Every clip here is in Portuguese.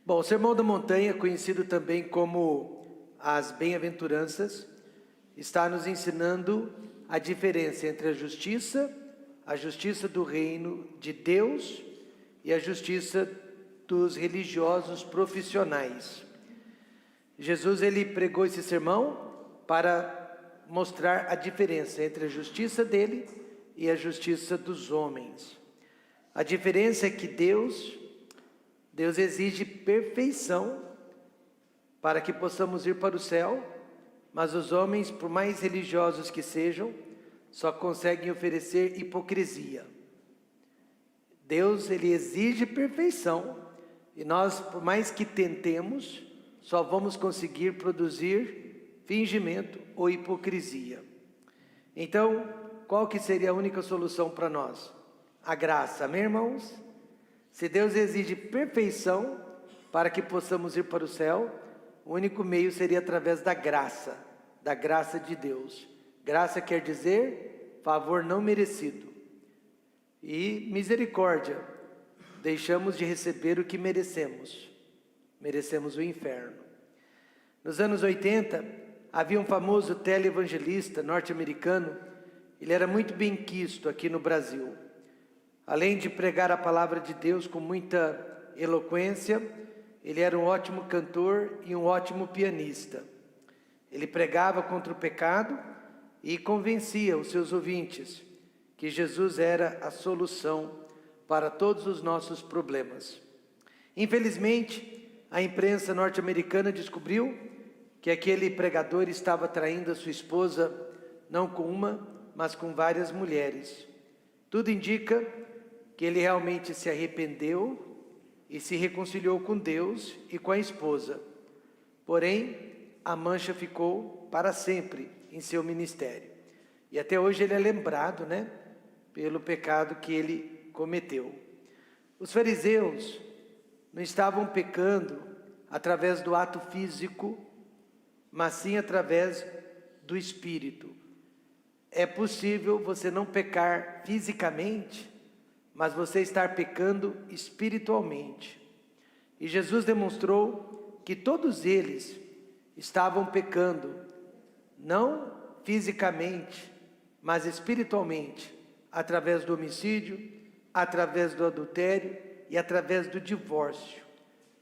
Bom, o Sermão da Montanha, conhecido também como as Bem-aventuranças, está nos ensinando a diferença entre a justiça do reino de Deus e a justiça dos religiosos profissionais. Jesus, ele pregou esse sermão para mostrar a diferença entre a justiça dele e a justiça dos homens. A diferença é que Deus exige perfeição para que possamos ir para o céu, mas os homens, por mais religiosos que sejam, só conseguem oferecer hipocrisia. Deus, ele exige perfeição, e nós, por mais que tentemos, só vamos conseguir produzir fingimento ou hipocrisia. Então, qual que seria a única solução para nós? A graça, amém, irmãos? Se Deus exige perfeição para que possamos ir para o céu, o único meio seria através da graça de Deus. Graça quer dizer favor não merecido. E misericórdia, deixamos de receber o que merecemos. Merecemos o inferno. Nos anos 80, havia um famoso televangelista norte-americano. Ele era muito bem quisto aqui no Brasil. Além de pregar a palavra de Deus com muita eloquência, ele era um ótimo cantor e um ótimo pianista. Ele pregava contra o pecado e convencia os seus ouvintes que Jesus era a solução para todos os nossos problemas. Infelizmente, a imprensa norte-americana descobriu que aquele pregador estava traindo a sua esposa, não com uma, mas com várias mulheres. Tudo indica que ele realmente se arrependeu e se reconciliou com Deus e com a esposa. Porém, a mancha ficou para sempre em seu ministério. E até hoje ele é lembrado, pelo pecado que ele cometeu. Os fariseus não estavam pecando através do ato físico, mas sim através do espírito. É possível você não pecar fisicamente, mas você estar pecando espiritualmente. E Jesus demonstrou que todos eles estavam pecando, não fisicamente, mas espiritualmente, através do homicídio, através do adultério e através do divórcio,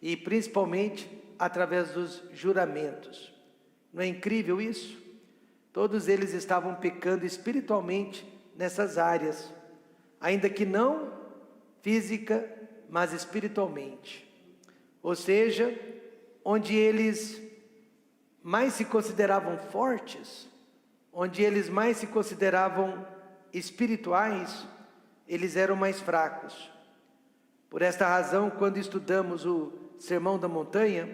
e principalmente através dos juramentos. Não é incrível isso? Todos eles estavam pecando espiritualmente nessas áreas, ainda que não física, mas espiritualmente. Ou seja, onde eles mais se consideravam fortes, onde eles mais se consideravam espirituais, eles eram mais fracos. Por esta razão, quando estudamos o Sermão da Montanha,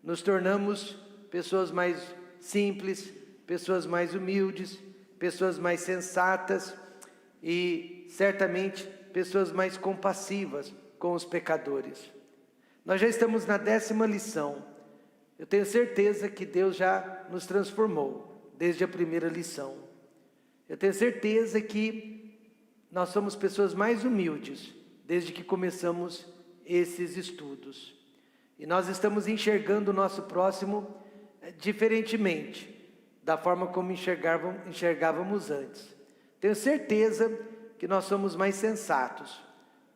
nos tornamos pessoas mais simples, pessoas mais humildes, pessoas mais sensatas e certamente pessoas mais compassivas com os pecadores. Nós já estamos na 10ª lição. Eu tenho certeza que Deus já nos transformou desde a primeira lição. Eu tenho certeza que nós somos pessoas mais humildes desde que começamos esses estudos. E nós estamos enxergando o nosso próximo diferentemente da forma como enxergávamos antes. Tenho certeza que nós somos mais sensatos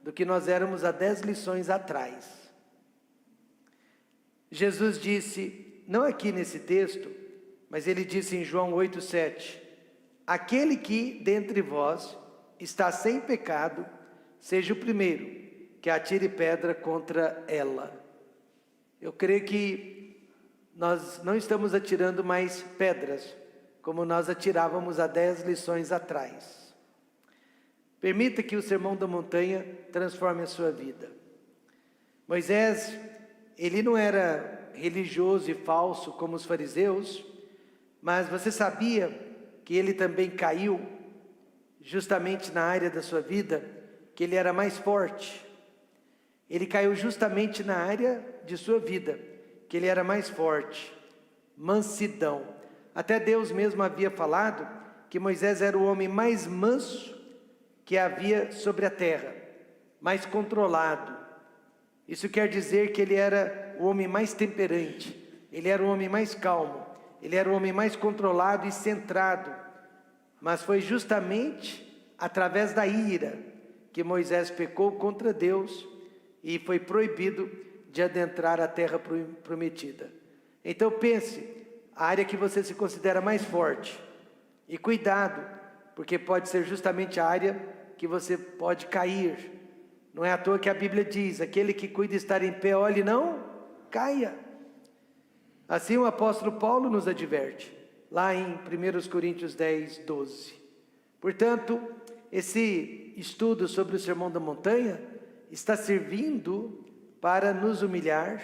do que nós éramos há 10 lições atrás. Jesus disse, não aqui nesse texto, mas ele disse em João 8,7, aquele que dentre vós está sem pecado, seja o primeiro que atire pedra contra ela. Eu creio que nós não estamos atirando mais pedras, como nós atirávamos há 10 lições atrás. Permita que o Sermão da Montanha transforme a sua vida. Moisés, ele não era religioso e falso como os fariseus, mas você sabia que ele também caiu justamente na área da sua vida, que ele era mais forte. Ele caiu justamente na área de sua vida, que ele era mais forte, mansidão. Até Deus mesmo havia falado que Moisés era o homem mais manso que havia sobre a terra, mais controlado. Isso quer dizer que ele era o homem mais temperante, ele era o homem mais calmo, ele era o homem mais controlado e centrado. Mas foi justamente através da ira que Moisés pecou contra Deus e foi proibido de adentrar a terra prometida. Então pense, a área que você se considera mais forte, e cuidado, porque pode ser justamente a área que você pode cair. Não é à toa que a Bíblia diz, aquele que cuida estar em pé, olhe, não caia. Assim o apóstolo Paulo nos adverte, lá em 1 Coríntios 10, 12. Portanto, esse estudo sobre o Sermão da Montanha está servindo para nos humilhar,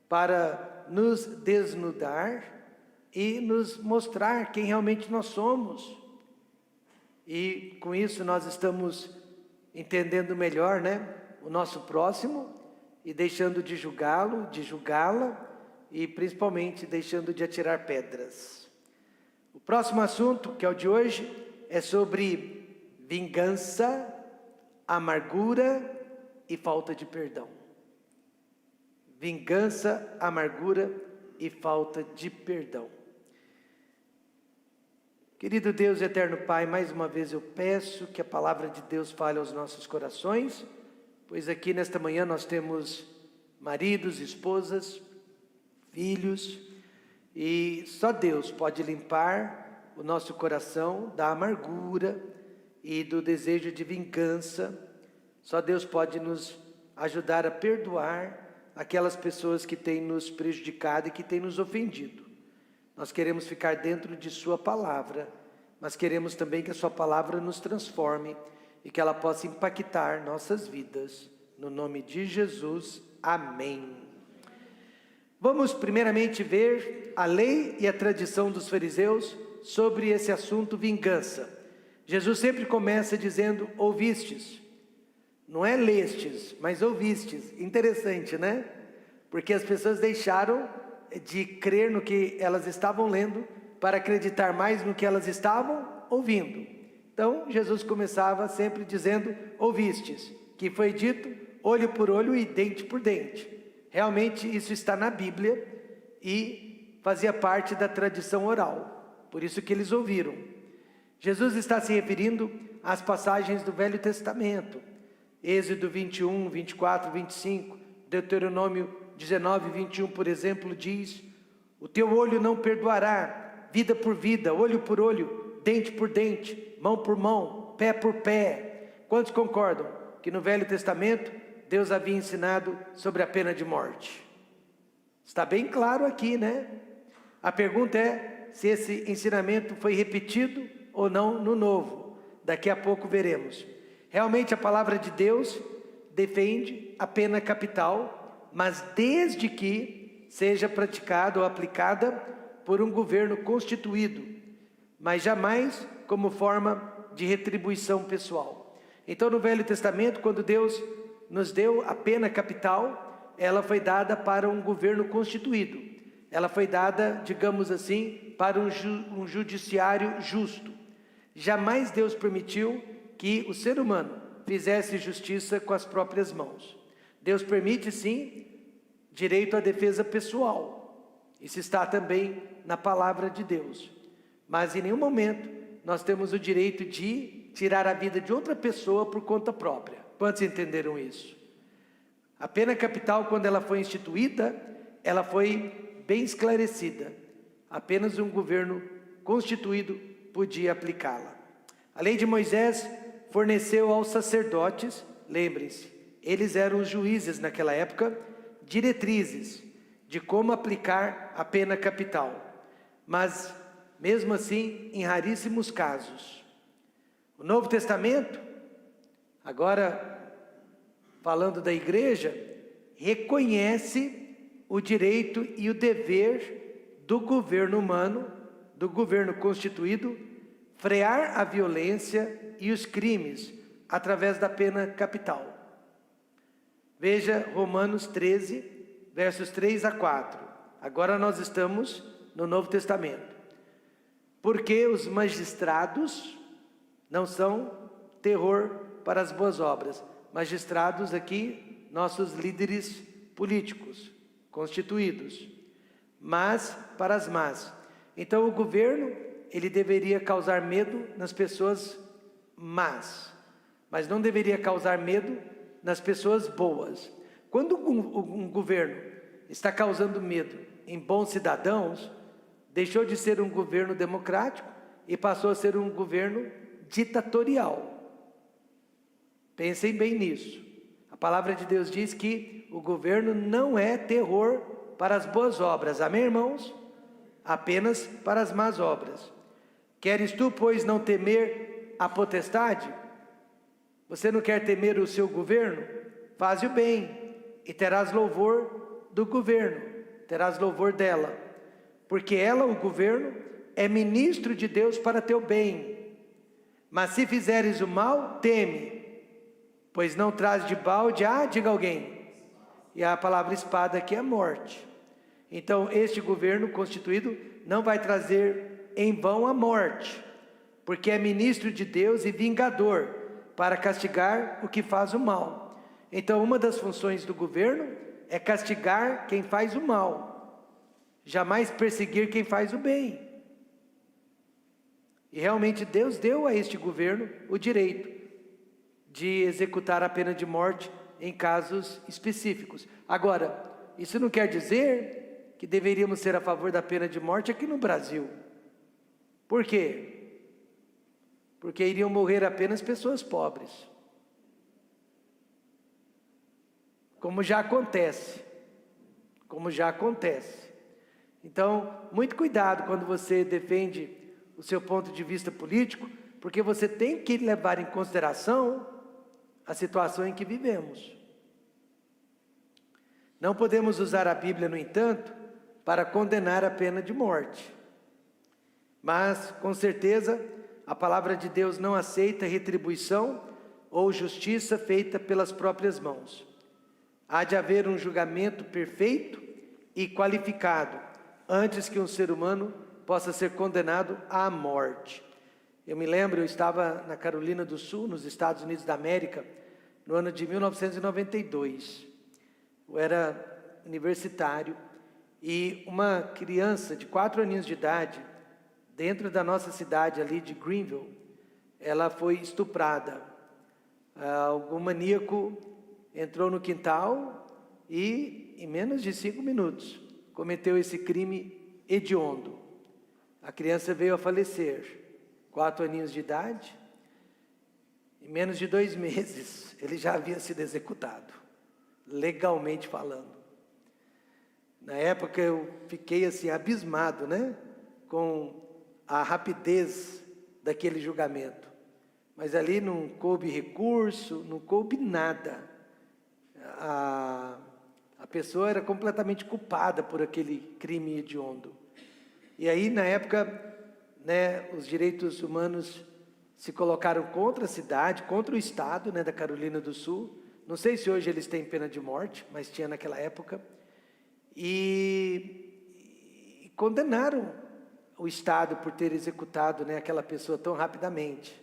para nos desnudar e nos mostrar quem realmente nós somos. E com isso nós estamos entendendo melhor, o nosso próximo e deixando de julgá-lo, de julgá-la e principalmente deixando de atirar pedras. O próximo assunto, que é o de hoje, é sobre vingança, amargura e falta de perdão. Vingança, amargura e falta de perdão. Querido Deus e eterno Pai, mais uma vez eu peço que a palavra de Deus fale aos nossos corações, pois aqui nesta manhã nós temos maridos, esposas, filhos, e só Deus pode limpar o nosso coração da amargura e do desejo de vingança. Só Deus pode nos ajudar a perdoar aquelas pessoas que têm nos prejudicado e que têm nos ofendido. Nós queremos ficar dentro de sua palavra, mas queremos também que a sua palavra nos transforme e que ela possa impactar nossas vidas. No nome de Jesus, amém. Vamos primeiramente ver a lei e a tradição dos fariseus sobre esse assunto vingança. Jesus sempre começa dizendo, ouvistes. Não é lestes, mas ouvistes. Interessante, né? Porque as pessoas deixaram de crer no que elas estavam lendo para acreditar mais no que elas estavam ouvindo. Então, Jesus começava sempre dizendo, ouvistes, que foi dito olho por olho e dente por dente. Realmente isso está na Bíblia e fazia parte da tradição oral, por isso que eles ouviram. Jesus está se referindo às passagens do Velho Testamento, Êxodo 21, 24, 25, Deuteronômio 19, 21, por exemplo, diz, o teu olho não perdoará, vida por vida, olho por olho, dente por dente, mão por mão, pé por pé. Quantos concordam que no Velho Testamento Deus havia ensinado sobre a pena de morte? Está bem claro aqui, né? A pergunta é se esse ensinamento foi repetido ou não no Novo. Daqui a pouco veremos. Realmente a palavra de Deus defende a pena capital, mas desde que seja praticada ou aplicada por um governo constituído, mas jamais como forma de retribuição pessoal. Então no Velho Testamento, quando Deus nos deu a pena capital, ela foi dada para um governo constituído. Ela foi dada, digamos assim, para um judiciário justo. Jamais Deus permitiu que o ser humano fizesse justiça com as próprias mãos. Deus permite sim direito à defesa pessoal. Isso está também na palavra de Deus. Mas em nenhum momento nós temos o direito de tirar a vida de outra pessoa por conta própria. Quantos entenderam isso? A pena capital, quando ela foi instituída, ela foi bem esclarecida. Apenas um governo constituído podia aplicá-la. A lei de Moisés forneceu aos sacerdotes, lembrem-se, eles eram os juízes naquela época, diretrizes de como aplicar a pena capital. Mas, mesmo assim, em raríssimos casos. O Novo Testamento, agora falando da igreja, reconhece o direito e o dever do governo humano, do governo constituído, frear a violência e os crimes através da pena capital. Veja Romanos 13, versos 3 a 4. Agora nós estamos no Novo Testamento. Porque os magistrados não são terror para as boas obras. Magistrados aqui nossos líderes políticos constituídos, mas para as más. Então o governo, ele deveria causar medo nas pessoas más, mas não deveria causar medo nas pessoas boas. Quando um governo está causando medo em bons cidadãos, deixou de ser um governo democrático e passou a ser um governo ditatorial. Pensem bem nisso. A palavra de Deus diz que o governo não é terror para as boas obras. Amém, irmãos? Apenas para as más obras. Queres tu, pois, não temer a potestade? Você não quer temer o seu governo? Faze o bem e terás louvor do governo, terás louvor dela, porque ela, o governo, é ministro de Deus para teu bem. Mas se fizeres o mal, teme, pois não traz de balde, diga alguém, e a palavra espada aqui é morte. Então este governo constituído não vai trazer em vão a morte, porque é ministro de Deus e vingador, para castigar o que faz o mal. Então uma das funções do governo é castigar quem faz o mal, jamais perseguir quem faz o bem. E realmente Deus deu a este governo o direito de executar a pena de morte em casos específicos. Agora, isso não quer dizer que deveríamos ser a favor da pena de morte aqui no Brasil. Por quê? Porque iriam morrer apenas pessoas pobres. Como já acontece. Então, muito cuidado quando você defende o seu ponto de vista político, porque você tem que levar em consideração a situação em que vivemos. Não podemos usar a Bíblia, no entanto, para condenar a pena de morte. Mas, com certeza, a palavra de Deus não aceita retribuição ou justiça feita pelas próprias mãos. Há de haver um julgamento perfeito e qualificado, antes que um ser humano possa ser condenado à morte. Eu me lembro, eu estava na Carolina do Sul, nos Estados Unidos da América, no ano de 1992. Eu era universitário e uma criança de 4 aninhos de idade, dentro da nossa cidade ali de Greenville, ela foi estuprada. Algum maníaco entrou no quintal e, em menos de 5 minutos, cometeu esse crime hediondo. A criança veio a falecer, 4 aninhos de idade. Em menos de 2 meses, ele já havia sido executado, legalmente falando. Na época eu fiquei assim abismado, com a rapidez daquele julgamento. Mas ali não coube recurso, não coube nada. A pessoa era completamente culpada por aquele crime hediondo. E aí, na época, os direitos humanos se colocaram contra a cidade, contra o estado, da Carolina do Sul. Não sei se hoje eles têm pena de morte, mas tinha naquela época. E condenaram o estado por ter executado, aquela pessoa tão rapidamente.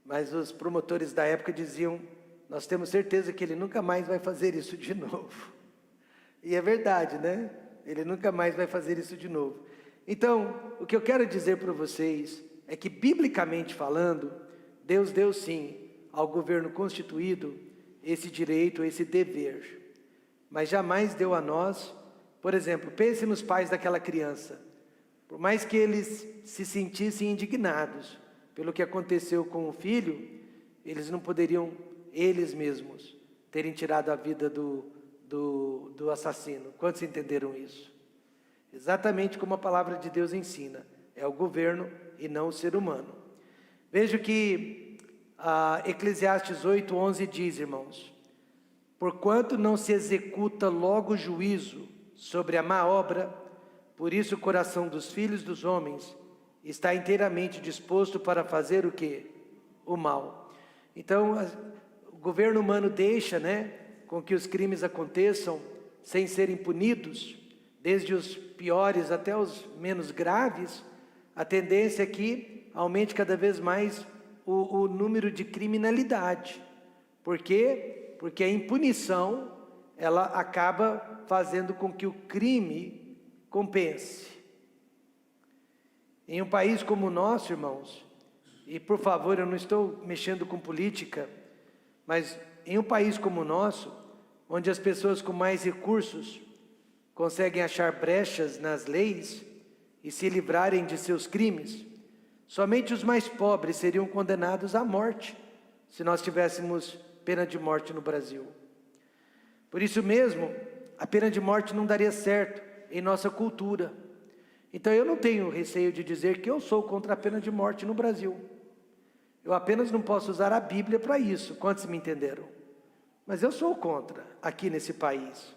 Mas os promotores da época diziam: nós temos certeza que ele nunca mais vai fazer isso de novo. E é verdade, Ele nunca mais vai fazer isso de novo. Então, o que eu quero dizer para vocês é que, biblicamente falando, Deus deu sim ao governo constituído esse direito, esse dever. Mas jamais deu a nós. Por exemplo, pense nos pais daquela criança. Por mais que eles se sentissem indignados pelo que aconteceu com o filho, eles não poderiam, eles mesmos, terem tirado a vida do assassino. Quantos entenderam isso? Exatamente como a palavra de Deus ensina. É o governo e não o ser humano. Veja que Eclesiastes 8:11 diz, irmãos: porquanto não se executa logo o juízo sobre a má obra, por isso o coração dos filhos dos homens está inteiramente disposto para fazer o quê? O mal. Então, o governo humano deixa, com que os crimes aconteçam sem serem punidos, desde os piores até os menos graves. A tendência é que aumente cada vez mais o número de criminalidade. Por quê? Porque a impunição, ela acaba fazendo com que o crime compense. Em um país como o nosso, irmãos, e por favor, eu não estou mexendo com política, mas em um país como o nosso, onde as pessoas com mais recursos conseguem achar brechas nas leis e se livrarem de seus crimes, somente os mais pobres seriam condenados à morte, se nós tivéssemos pena de morte no Brasil. Por isso mesmo, a pena de morte não daria certo em nossa cultura. Então eu não tenho receio de dizer que eu sou contra a pena de morte no Brasil. Eu apenas não posso usar a Bíblia para isso, quantos me entenderam? Mas eu sou contra aqui nesse país.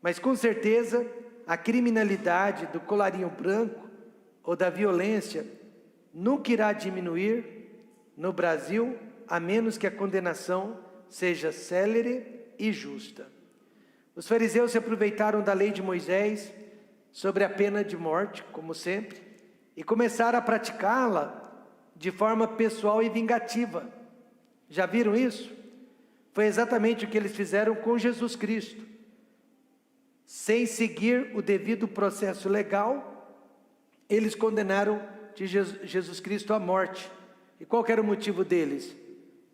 Mas com certeza a criminalidade do colarinho branco ou da violência nunca irá diminuir no Brasil, a menos que a condenação seja célere e justa. Os fariseus se aproveitaram da lei de Moisés sobre a pena de morte, como sempre, e começaram a praticá-la de forma pessoal e vingativa. Já viram isso? Foi exatamente o que eles fizeram com Jesus Cristo. Sem seguir o devido processo legal, eles condenaram Jesus Cristo à morte. E qual que era o motivo deles?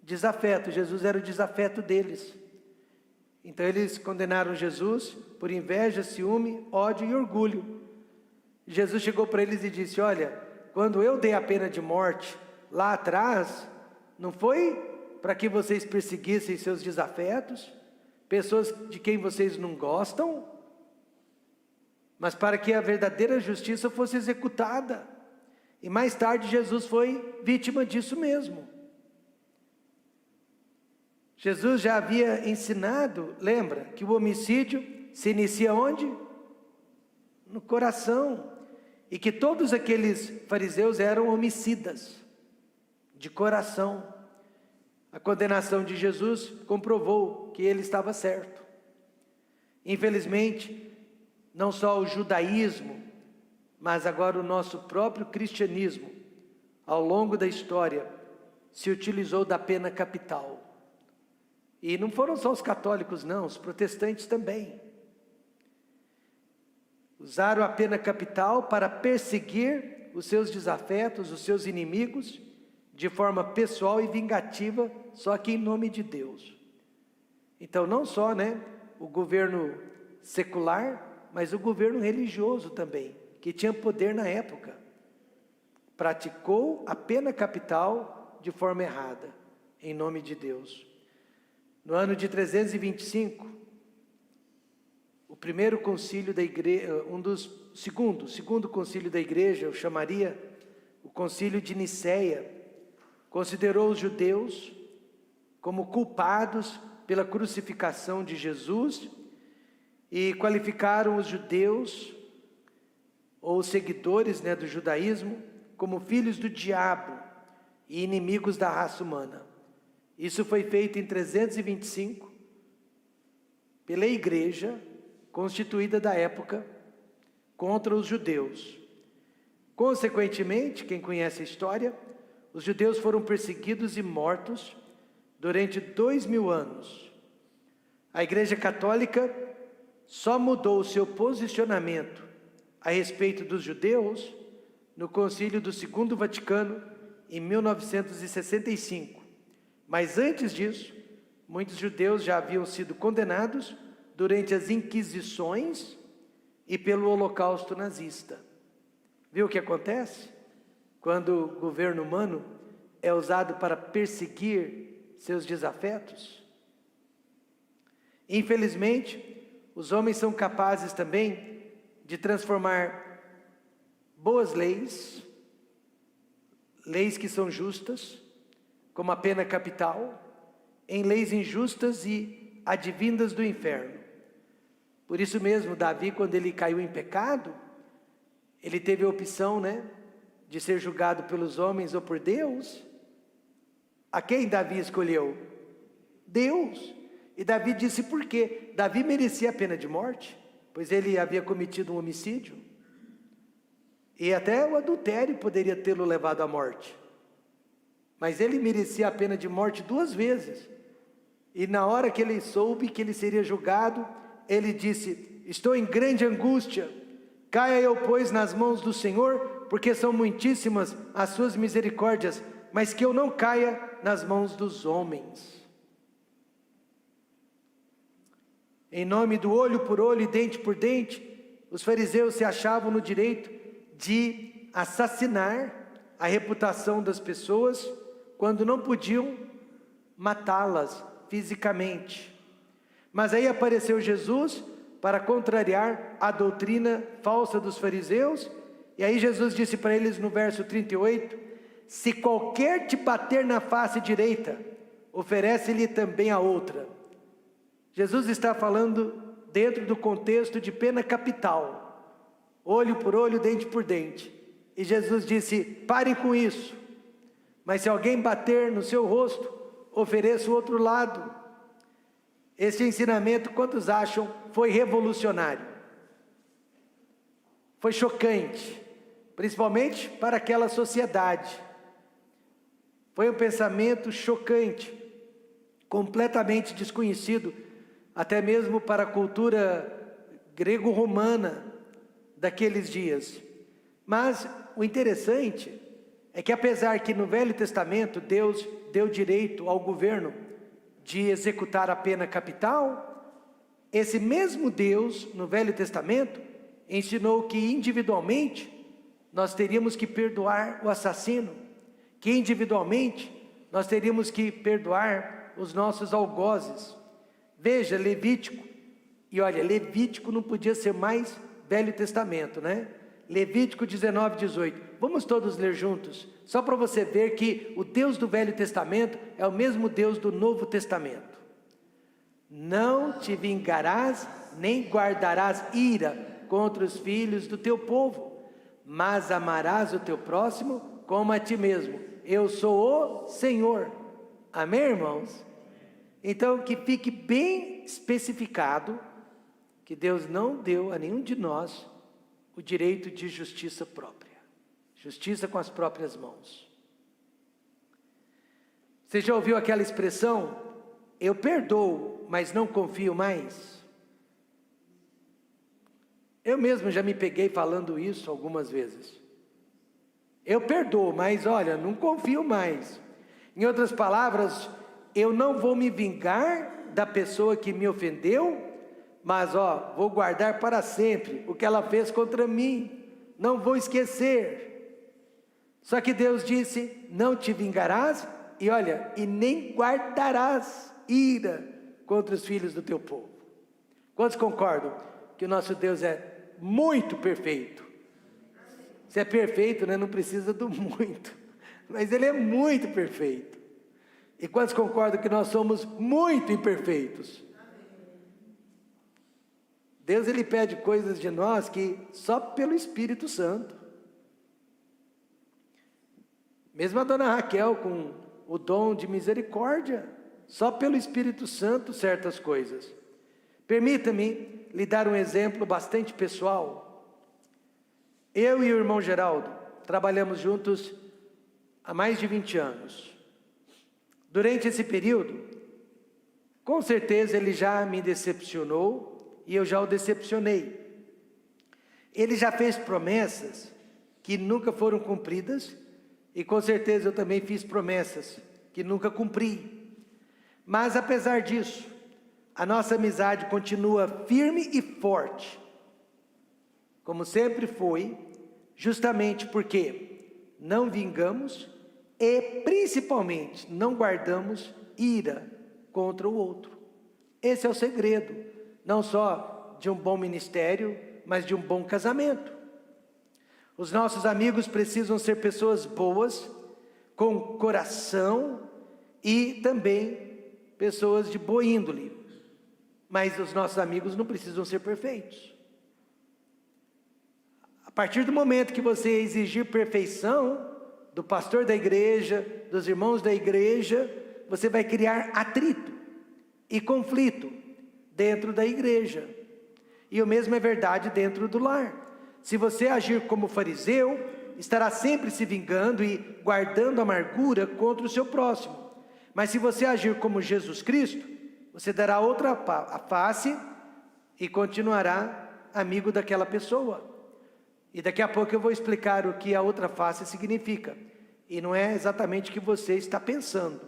Desafeto. Jesus era o desafeto deles. Então eles condenaram Jesus por inveja, ciúme, ódio e orgulho. Jesus chegou para eles e disse: olha, quando eu dei a pena de morte lá atrás, não foi para que vocês perseguissem seus desafetos, pessoas de quem vocês não gostam, mas para que a verdadeira justiça fosse executada. E mais tarde Jesus foi vítima disso mesmo. Jesus já havia ensinado, lembra, que o homicídio se inicia onde? No coração. E que todos aqueles fariseus eram homicidas, de coração. A condenação de Jesus comprovou que ele estava certo. Infelizmente, não só o judaísmo, mas agora o nosso próprio cristianismo, ao longo da história, se utilizou da pena capital. E não foram só os católicos não, os protestantes também. Usaram a pena capital para perseguir os seus desafetos, os seus inimigos, de forma pessoal e vingativa, só que em nome de Deus. Então não só, o governo secular, mas o governo religioso também, que tinha poder na época, praticou a pena capital de forma errada, em nome de Deus. No ano de 325, o primeiro concílio da igreja, segundo concílio da igreja, eu chamaria o concílio de Nicéia, considerou os judeus como culpados pela crucificação de Jesus e qualificaram os judeus, ou os seguidores do judaísmo, como filhos do diabo e inimigos da raça humana. Isso foi feito em 325 pela igreja constituída da época contra os judeus. Consequentemente, quem conhece a história, os judeus foram perseguidos e mortos durante 2000 anos. A Igreja Católica só mudou o seu posicionamento a respeito dos judeus no Concílio do Segundo Vaticano em 1965. Mas antes disso, muitos judeus já haviam sido condenados durante as Inquisições e pelo Holocausto nazista. Viu o que acontece? Quando o governo humano é usado para perseguir seus desafetos? Infelizmente, os homens são capazes também de transformar boas leis, leis que são justas, como a pena capital, em leis injustas e advindas do inferno. Por isso mesmo, Davi, quando ele caiu em pecado, ele teve a opção, de ser julgado pelos homens ou por Deus. A quem Davi escolheu? Deus. E Davi disse por quê? Davi merecia a pena de morte, pois ele havia cometido um homicídio. E até o adultério poderia tê-lo levado à morte. Mas ele merecia a pena de morte 2 vezes, E na hora que ele soube que ele seria julgado, ele disse: estou em grande angústia, caia eu, pois, nas mãos do Senhor, porque são muitíssimas as suas misericórdias, mas que eu não caia nas mãos dos homens. Em nome do olho por olho e dente por dente, os fariseus se achavam no direito de assassinar a reputação das pessoas, quando não podiam matá-las fisicamente. Mas aí apareceu Jesus para contrariar a doutrina falsa dos fariseus, e aí Jesus disse para eles no verso 38, se qualquer te bater na face direita, oferece-lhe também a outra. Jesus está falando dentro do contexto de pena capital, olho por olho, dente por dente, e Jesus disse, parem com isso, mas se alguém bater no seu rosto, ofereça o outro lado. Esse ensinamento, quantos acham, foi revolucionário? Foi chocante, principalmente para aquela sociedade. Foi um pensamento chocante, completamente desconhecido, até mesmo para a cultura grego-romana daqueles dias. Mas o interessante é que, apesar que no Velho Testamento Deus deu direito ao governo de executar a pena capital, esse mesmo Deus no Velho Testamento ensinou que individualmente nós teríamos que perdoar o assassino, que individualmente nós teríamos que perdoar os nossos algozes. Veja, Levítico, e olha, Levítico não podia ser mais Velho Testamento, né? Levítico 19, 18, vamos todos ler juntos, só para você ver que o Deus do Velho Testamento é o mesmo Deus do Novo Testamento. Não te vingarás, nem guardarás ira contra os filhos do teu povo, mas amarás o teu próximo como a ti mesmo. Eu sou o Senhor. Amém, irmãos? Então, que fique bem especificado que Deus não deu a nenhum de nós o direito de justiça própria, justiça com as próprias mãos. Você já ouviu aquela expressão, eu perdoo, mas não confio mais? Eu mesmo já me peguei falando isso algumas vezes. Eu perdoo, mas olha, não confio mais. Em outras palavras, eu não vou me vingar da pessoa que me ofendeu, mas vou guardar para sempre o que ela fez contra mim, não vou esquecer. Só que Deus disse, não te vingarás, e olha, e nem guardarás ira contra os filhos do teu povo. Quantos concordam que o nosso Deus é muito perfeito? Se é perfeito, né, não precisa do muito, mas Ele é muito perfeito. E quantos concordam que nós somos muito imperfeitos? Deus, Ele pede coisas de nós que só pelo Espírito Santo. Mesmo a dona Raquel com o dom de misericórdia, só pelo Espírito Santo certas coisas. Permita-me lhe dar um exemplo bastante pessoal. Eu e o irmão Geraldo trabalhamos juntos há mais de 20 anos. Durante esse período, com certeza ele já me decepcionou e eu já o decepcionei. Ele já fez promessas que nunca foram cumpridas e com certeza eu também fiz promessas que nunca cumpri. Mas apesar disso, a nossa amizade continua firme e forte, como sempre foi, justamente porque não vingamos e principalmente não guardamos ira contra o outro. Esse é o segredo, não só de um bom ministério, mas de um bom casamento. Os nossos amigos precisam ser pessoas boas, com coração e também pessoas de boa índole. Mas os nossos amigos não precisam ser perfeitos. A partir do momento que você exigir perfeição do pastor da igreja, dos irmãos da igreja, você vai criar atrito e conflito dentro da igreja. E o mesmo é verdade dentro do lar. Se você agir como fariseu, estará sempre se vingando e guardando amargura contra o seu próximo. Mas se você agir como Jesus Cristo, Você dará outra face e continuará amigo daquela pessoa. E daqui a pouco eu vou explicar o que a outra face significa. E não é exatamente o que você está pensando.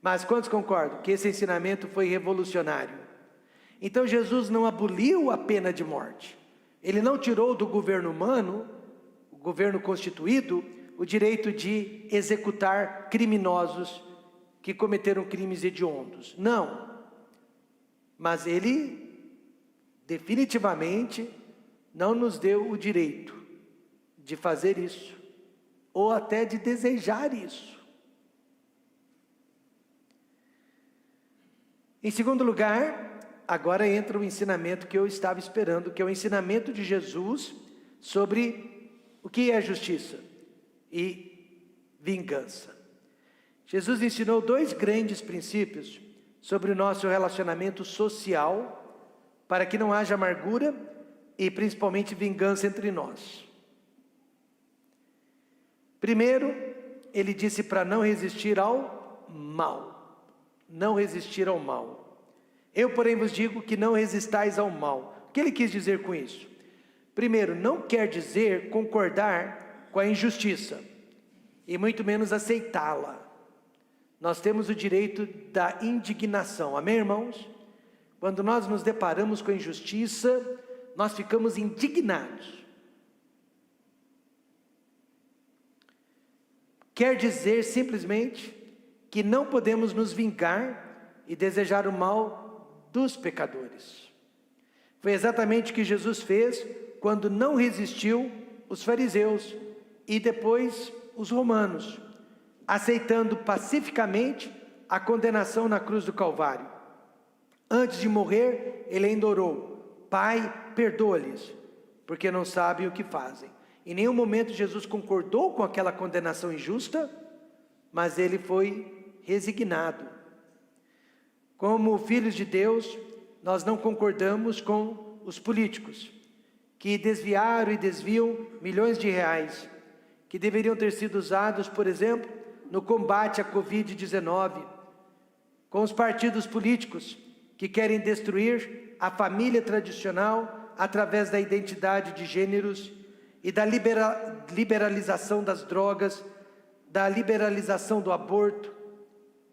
Mas quantos concordam que esse ensinamento foi revolucionário? Então Jesus não aboliu a pena de morte. Ele não tirou do governo humano, o governo constituído, o direito de executar criminosos que cometeram crimes hediondos. Não. Mas ele definitivamente não nos deu o direito de fazer isso, ou até de desejar isso. Em segundo lugar, agora entra o ensinamento que eu estava esperando, que é o ensinamento de Jesus sobre o que é justiça e vingança. Jesus ensinou 2 grandes princípios sobre o nosso relacionamento social, para que não haja amargura e principalmente vingança entre nós. Primeiro, ele disse para não resistir ao mal. Não resistir ao mal. Eu, porém, vos digo que não resistais ao mal. O que ele quis dizer com isso? Primeiro, não quer dizer concordar com a injustiça, e muito menos aceitá-la. Nós temos o direito da indignação, amém, irmãos? Quando nós nos deparamos com a injustiça, nós ficamos indignados. Quer dizer simplesmente que não podemos nos vingar e desejar o mal dos pecadores. Foi exatamente o que Jesus fez quando não resistiu os fariseus e depois os romanos, aceitando pacificamente a condenação na cruz do Calvário. Antes de morrer, ele ainda orou: Pai, perdoa-lhes, porque não sabem o que fazem. Em nenhum momento Jesus concordou com aquela condenação injusta, mas ele foi resignado. Como filhos de Deus, nós não concordamos com os políticos, que desviaram e desviam milhões de reais, que deveriam ter sido usados, por exemplo, no combate à Covid-19, com os partidos políticos que querem destruir a família tradicional através da identidade de gêneros e da liberalização das drogas, da liberalização do aborto.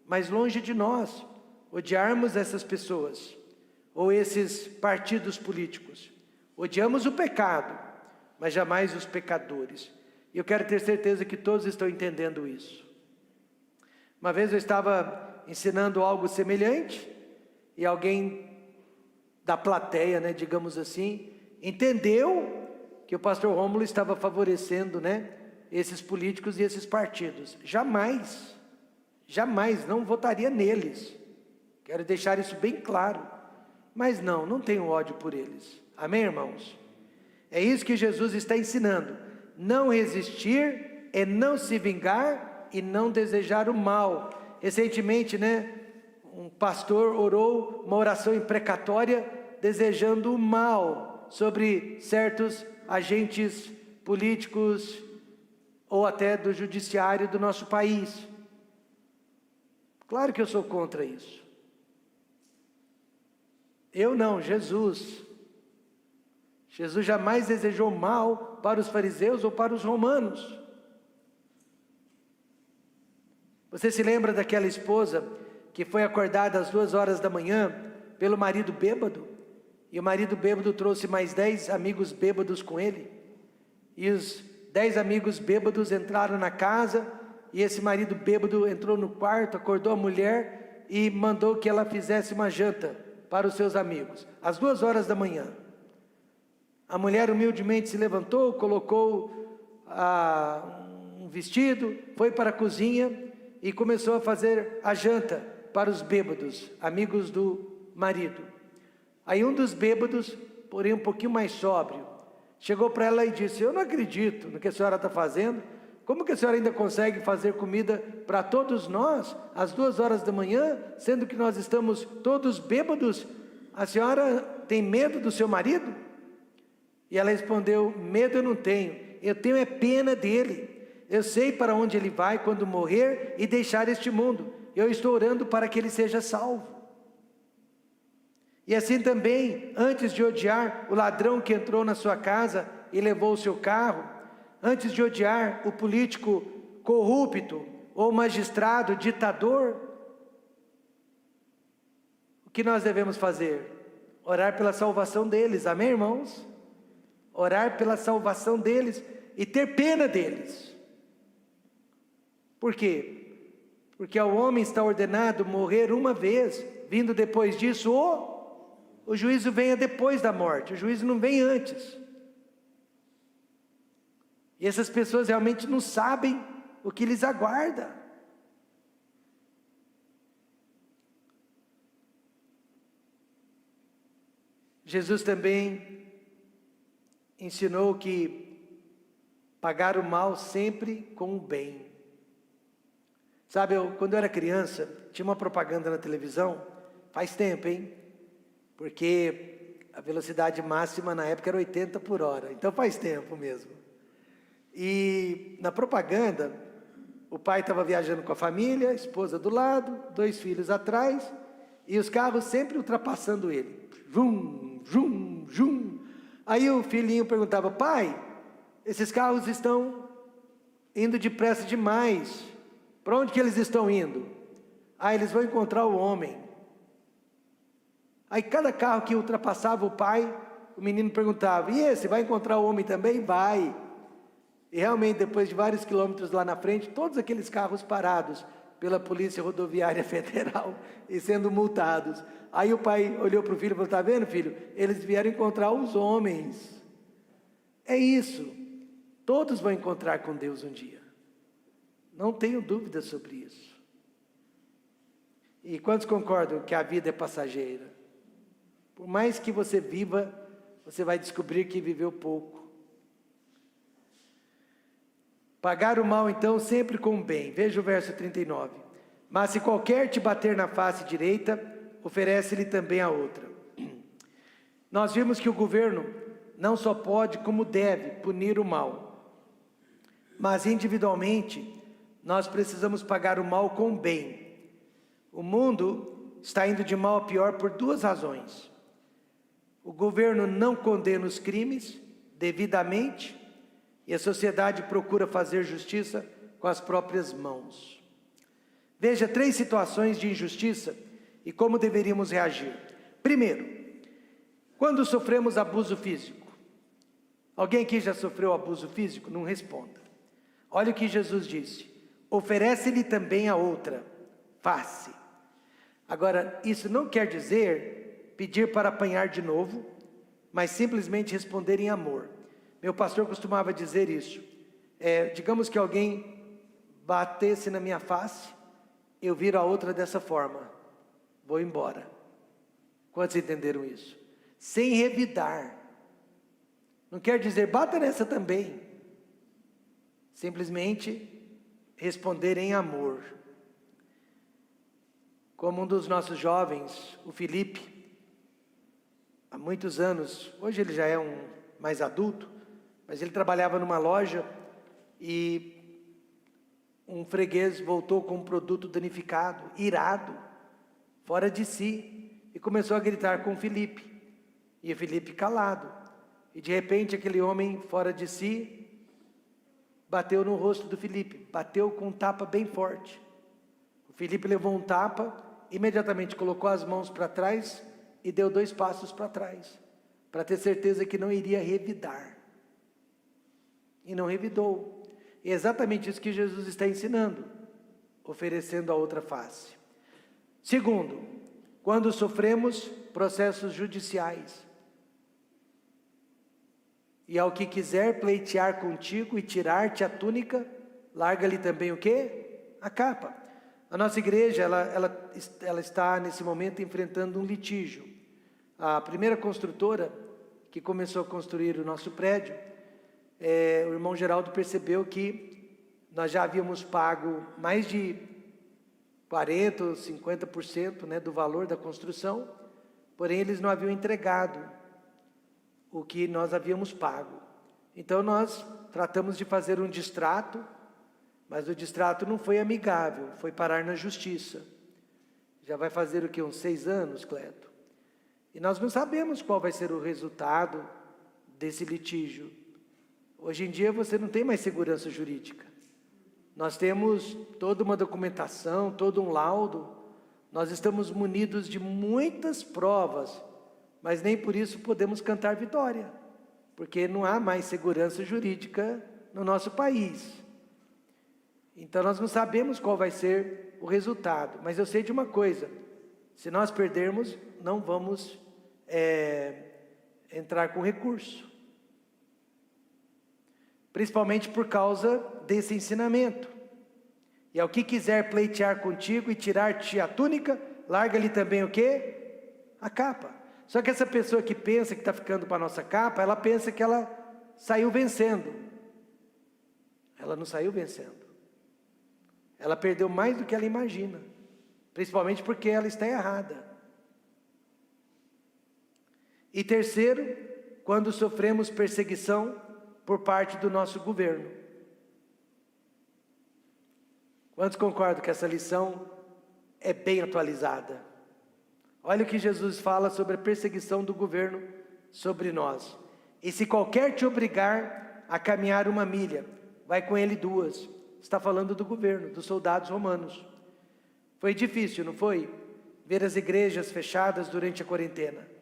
Mas longe de nós odiarmos essas pessoas ou esses partidos políticos. Odiamos o pecado, mas jamais os pecadores. E eu quero ter certeza que todos estão entendendo isso. Uma vez eu estava ensinando algo semelhante e alguém da plateia, digamos assim, entendeu que o pastor Rômulo estava favorecendo, esses políticos e esses partidos. Jamais, não votaria neles. Quero deixar isso bem claro. Mas não tenho ódio por eles. Amém, irmãos? É isso que Jesus está ensinando. Não resistir é não se vingar e não desejar o mal. Recentemente, um pastor orou uma oração imprecatória desejando o mal sobre certos agentes políticos ou até do judiciário do nosso país. Claro que eu sou contra isso. Eu não, Jesus. Jesus jamais desejou mal para os fariseus ou para os romanos. Você se lembra daquela esposa que foi acordada às 2h da manhã pelo marido bêbado? E o marido bêbado trouxe mais 10 amigos bêbados com ele. E os 10 amigos bêbados entraram na casa, e esse marido bêbado entrou no quarto, acordou a mulher e mandou que ela fizesse uma janta para os seus amigos, às 2h da manhã. A mulher humildemente se levantou, colocou um vestido, foi para a cozinha e começou a fazer a janta para os bêbados, amigos do marido. Aí um dos bêbados, porém um pouquinho mais sóbrio, chegou para ela e disse: eu não acredito no que a senhora está fazendo. Como que a senhora ainda consegue fazer comida para todos nós, às 2h da manhã, sendo que nós estamos todos bêbados? A senhora tem medo do seu marido? E ela respondeu: medo eu não tenho, eu tenho é pena dele. Eu sei para onde ele vai quando morrer e deixar este mundo. Eu estou orando para que ele seja salvo. E assim também, antes de odiar o ladrão que entrou na sua casa e levou o seu carro, antes de odiar o político corrupto ou magistrado ditador, o que nós devemos fazer? Orar pela salvação deles, amém, irmãos? Orar pela salvação deles e ter pena deles. Por quê? Porque ao homem está ordenado morrer uma vez, vindo depois disso o juízo venha depois da morte, o juízo não vem antes. E essas pessoas realmente não sabem o que lhes aguarda. Jesus também ensinou que pagar o mal sempre com o bem. Sabe, quando eu era criança, tinha uma propaganda na televisão, faz tempo, hein? Porque a velocidade máxima na época era 80 por hora, então faz tempo mesmo. E na propaganda, o pai estava viajando com a família, a esposa do lado, 2 filhos atrás, e os carros sempre ultrapassando ele. Vum, vum, vum. Aí o filhinho perguntava: pai, esses carros estão indo depressa demais. Para onde que eles estão indo? Ah, eles vão encontrar o homem. Aí cada carro que ultrapassava o pai, o menino perguntava: e esse, vai encontrar o homem também? Vai. E realmente, depois de vários quilômetros lá na frente, todos aqueles carros parados pela Polícia Rodoviária Federal e sendo multados. Aí o pai olhou para o filho e falou: está vendo, filho? Eles vieram encontrar os homens. É isso. Todos vão encontrar com Deus um dia. Não tenho dúvida sobre isso. E quantos concordam que a vida é passageira? Por mais que você viva, você vai descobrir que viveu pouco. Pagar o mal, então, sempre com o bem. Veja o verso 39. Mas se qualquer te bater na face direita, oferece-lhe também a outra. Nós vimos que o governo não só pode, como deve, punir o mal. Mas individualmente, nós precisamos pagar o mal com o bem. O mundo está indo de mal a pior por 2 razões. O governo não condena os crimes devidamente, e a sociedade procura fazer justiça com as próprias mãos. Veja 3 situações de injustiça e como deveríamos reagir. Primeiro, quando sofremos abuso físico. Alguém aqui já sofreu abuso físico? Não responda. Olha o que Jesus disse: oferece-lhe também a outra face. Agora, isso não quer dizer pedir para apanhar de novo, mas simplesmente responder em amor. Meu pastor costumava dizer isso. Digamos que alguém batesse na minha face, eu viro a outra dessa forma: vou embora. Quantos entenderam isso? Sem revidar. Não quer dizer bata nessa também. Simplesmente responder em amor. Como um dos nossos jovens, o Felipe, há muitos anos, hoje ele já é mais adulto, mas ele trabalhava numa loja e um freguês voltou com um produto danificado, irado, fora de si, e começou a gritar com o Felipe. E o Felipe calado. E de repente aquele homem fora de si bateu no rosto do Felipe, bateu com um tapa bem forte. O Felipe levou um tapa, imediatamente colocou as mãos para trás e deu 2 passos para trás, para ter certeza que não iria revidar. E não revidou. E é exatamente isso que Jesus está ensinando, oferecendo a outra face. Segundo, quando sofremos processos judiciais, e ao que quiser pleitear contigo e tirar-te a túnica, larga-lhe também o quê? A capa. A nossa igreja, ela está nesse momento enfrentando um litígio. A primeira construtora que começou a construir o nosso prédio, o irmão Geraldo percebeu que nós já havíamos pago mais de 40% ou 50%, né, do valor da construção, porém eles não haviam entregado o que nós havíamos pago. Então nós tratamos de fazer um distrato, mas o distrato não foi amigável, foi parar na justiça. Já vai fazer o que? Uns 6 anos, Cleto? E nós não sabemos qual vai ser o resultado desse litígio. Hoje em dia você não tem mais segurança jurídica. Nós temos toda uma documentação, todo um laudo. Nós estamos munidos de muitas provas, mas nem por isso podemos cantar vitória, porque não há mais segurança jurídica no nosso país. Então nós não sabemos qual vai ser o resultado, mas eu sei de uma coisa: se nós perdermos, não vamos entrar com recurso, principalmente por causa desse ensinamento. E ao que quiser pleitear contigo e tirar-te a túnica, larga-lhe também o quê? A capa. Só que essa pessoa que pensa que está ficando para a nossa capa, ela pensa que ela saiu vencendo. Ela não saiu vencendo. Ela perdeu mais do que ela imagina, principalmente porque ela está errada. E terceiro, quando sofremos perseguição por parte do nosso governo. Quantos concordam que essa lição é bem atualizada? Olha o que Jesus fala sobre a perseguição do governo sobre nós. E se qualquer te obrigar a caminhar 1 milha, vai com ele 2. Está falando do governo, dos soldados romanos. Foi difícil, não foi? Ver as igrejas fechadas durante a quarentena.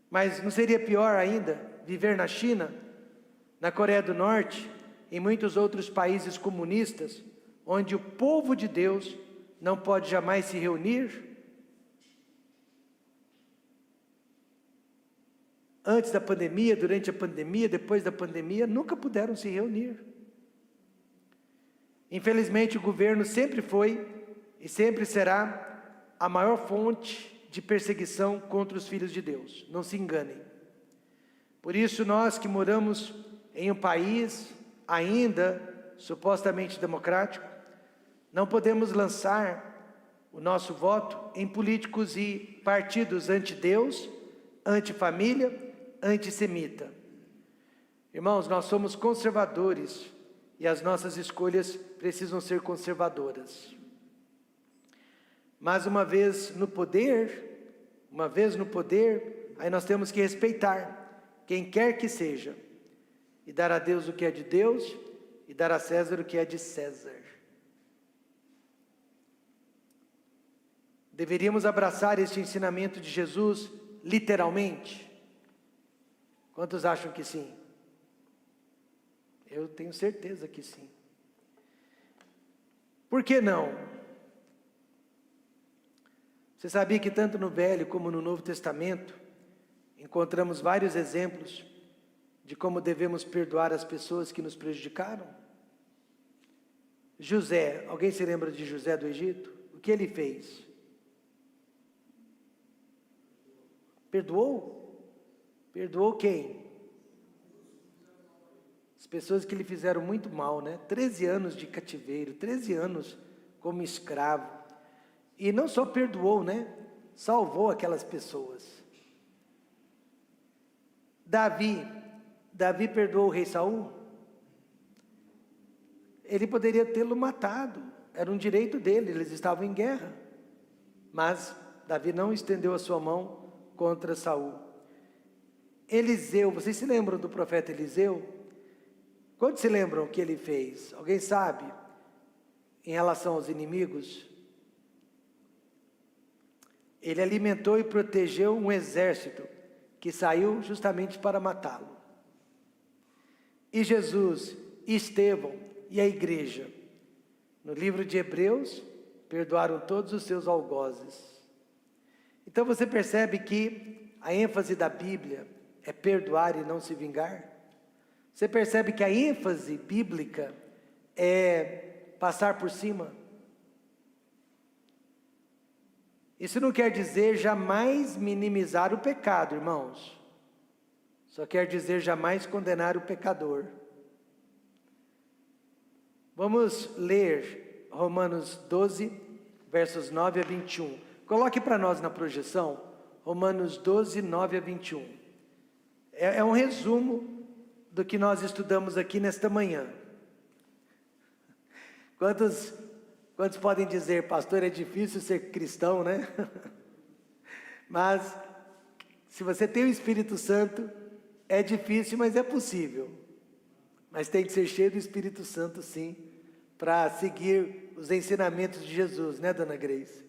Mas não seria pior ainda viver na China, na Coreia do Norte, em muitos outros países comunistas, onde o povo de Deus não pode jamais se reunir? Antes da pandemia, durante a pandemia, depois da pandemia, nunca puderam se reunir. Infelizmente, o governo sempre foi e sempre será a maior fonte de perseguição contra os filhos de Deus. Não se enganem. Por isso, nós que moramos em um país ainda supostamente democrático, não podemos lançar o nosso voto em políticos e partidos anti-Deus, anti-família, antissemita. Irmãos, nós somos conservadores e as nossas escolhas precisam ser conservadoras. Mas uma vez no poder, aí nós temos que respeitar quem quer que seja, e dar a Deus o que é de Deus, e dar a César o que é de César. Deveríamos abraçar este ensinamento de Jesus literalmente? Quantos acham que sim? Eu tenho certeza que sim. Por que não? Você sabia que tanto no Velho como no Novo Testamento encontramos vários exemplos de como devemos perdoar as pessoas que nos prejudicaram? José, alguém se lembra de José do Egito? O que ele fez? Perdoou? Perdoou quem? As pessoas que lhe fizeram muito mal, né? 13 anos de cativeiro, 13 anos como escravo. E não só perdoou, né? Salvou aquelas pessoas. Davi perdoou o rei Saul? Ele poderia tê-lo matado, era um direito dele, eles estavam em guerra. Mas Davi não estendeu a sua mão contra Saul. Eliseu, vocês se lembram do profeta Eliseu? Quantos se lembram o que ele fez? Alguém sabe? Em relação aos inimigos? Ele alimentou e protegeu um exército que saiu justamente para matá-lo. E Jesus, Estevão e a igreja, no livro de Hebreus, perdoaram todos os seus algozes. Então você percebe que a ênfase da Bíblia é perdoar e não se vingar? Você percebe que a ênfase bíblica é passar por cima? Isso não quer dizer jamais minimizar o pecado, irmãos. Só quer dizer jamais condenar o pecador. Vamos ler Romanos 12, versos 9 a 21. Coloque para nós na projeção, Romanos 12, 9 a 21. É um resumo do que nós estudamos aqui nesta manhã. Quantos podem dizer, pastor, é difícil ser cristão, né? Mas Se você tem o Espírito Santo, é difícil, mas é possível. Mas tem que ser cheio do Espírito Santo, sim, para seguir os ensinamentos de Jesus, né, dona Grace?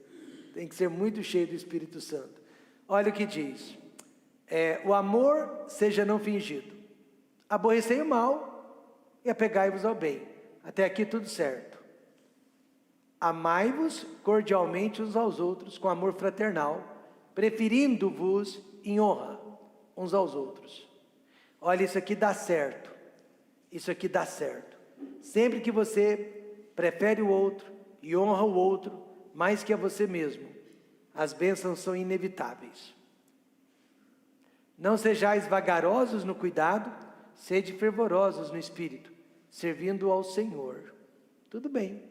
Tem que ser muito cheio do Espírito Santo. Olha o que diz. O amor seja não fingido. Aborrecei o mal e apegai-vos ao bem. Até aqui tudo certo. Amai-vos cordialmente uns aos outros com amor fraternal, preferindo-vos em honra uns aos outros. Olha, isso aqui dá certo. Isso aqui dá certo. Sempre que você prefere o outro e honra o outro mais que a você mesmo, as bênçãos são inevitáveis. Não sejais vagarosos no cuidado, sede fervorosos no espírito, servindo ao Senhor. Tudo bem.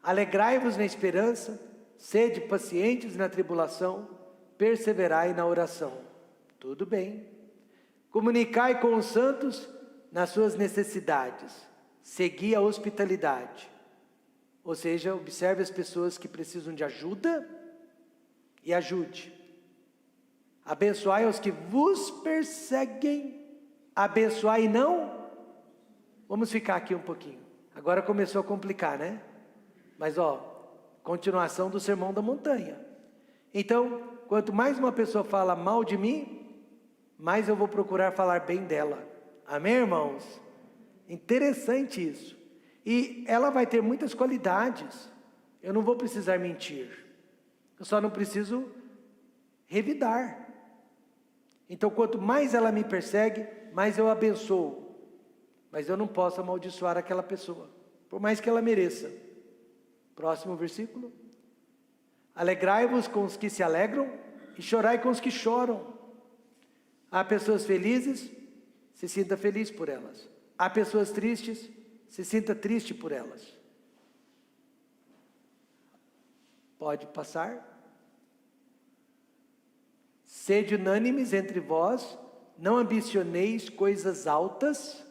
Alegrai-vos na esperança, sede pacientes na tribulação, perseverai na oração. Tudo bem. Comunicai com os santos nas suas necessidades, segui a hospitalidade. Ou seja, observe as pessoas que precisam de ajuda e ajude. Abençoai os que vos perseguem, abençoai e não. Vamos ficar aqui um pouquinho. Agora começou a complicar, né? Mas continuação do Sermão da Montanha. Então, quanto mais uma pessoa fala mal de mim, mais eu vou procurar falar bem dela. Amém, irmãos? Interessante isso. E ela vai ter muitas qualidades. Eu não vou precisar mentir. Eu só não preciso revidar. Então, quanto mais ela me persegue, mais eu abençoo. Mas eu não posso amaldiçoar aquela pessoa, por mais que ela mereça. Próximo versículo. Alegrai-vos com os que se alegram e chorai com os que choram. Há pessoas felizes, se sinta feliz por elas. Há pessoas tristes, se sinta triste por elas. Pode passar. Sede unânimes entre vós, não ambicioneis coisas altas,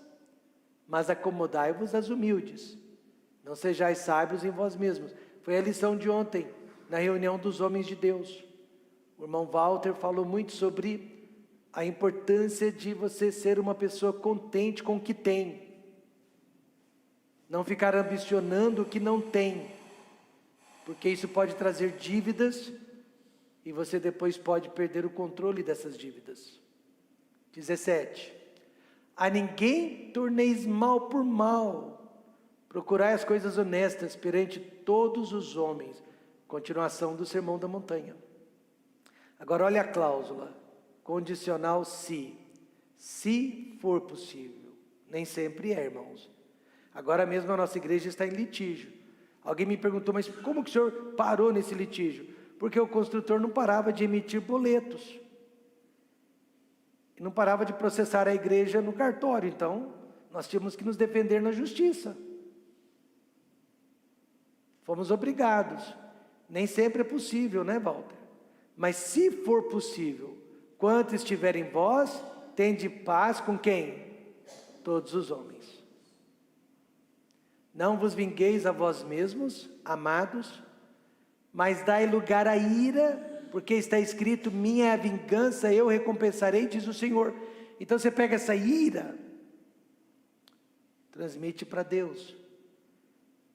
mas acomodai-vos às humildes. Não sejais sábios em vós mesmos. Foi a lição de ontem, na reunião dos homens de Deus. O irmão Walter falou muito sobre a importância de você ser uma pessoa contente com o que tem. Não ficar ambicionando o que não tem, porque isso pode trazer dívidas e você depois pode perder o controle dessas dívidas. 17. A ninguém torneis mal por mal, procurai as coisas honestas perante todos os homens. Continuação do Sermão da Montanha. Agora olha a cláusula, condicional se for possível. Nem sempre é, irmãos. Agora mesmo a nossa igreja está em litígio. Alguém me perguntou, mas como que o senhor parou nesse litígio? Porque o construtor não parava de emitir boletos. E não parava de processar a igreja no cartório. Então, nós tínhamos que nos defender na justiça. Fomos obrigados. Nem sempre é possível, né, Walter? Mas se for possível, quanto estiver em vós, tende paz com quem? Todos os homens. Não vos vingueis a vós mesmos, amados, mas dai lugar à ira, porque está escrito, minha é a vingança, eu recompensarei, diz o Senhor. Então você pega essa ira, transmite para Deus.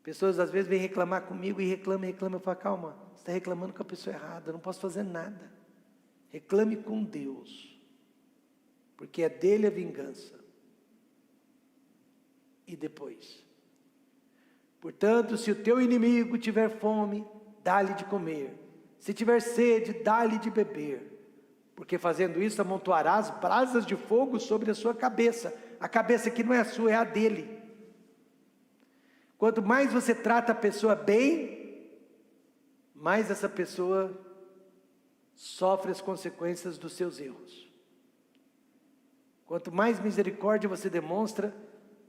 Pessoas às vezes vêm reclamar comigo e reclamam, eu falo, calma, você está reclamando com a pessoa errada, eu não posso fazer nada. Reclame com Deus, porque é dele a vingança. E depois, portanto, se o teu inimigo tiver fome, dá-lhe de comer. Se tiver sede, dá-lhe de beber. Porque fazendo isso, amontoarás brasas de fogo sobre a sua cabeça. A cabeça que não é a sua, é a dele. Quanto mais você trata a pessoa bem, mais essa pessoa sofre as consequências dos seus erros. Quanto mais misericórdia você demonstra,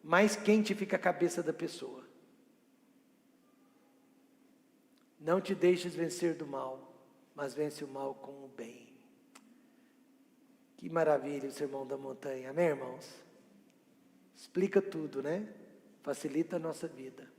mais quente fica a cabeça da pessoa. Não te deixes vencer do mal, mas vence o mal com o bem. Que maravilha o Sermão da Montanha, amém, irmãos? Explica tudo, né? Facilita a nossa vida.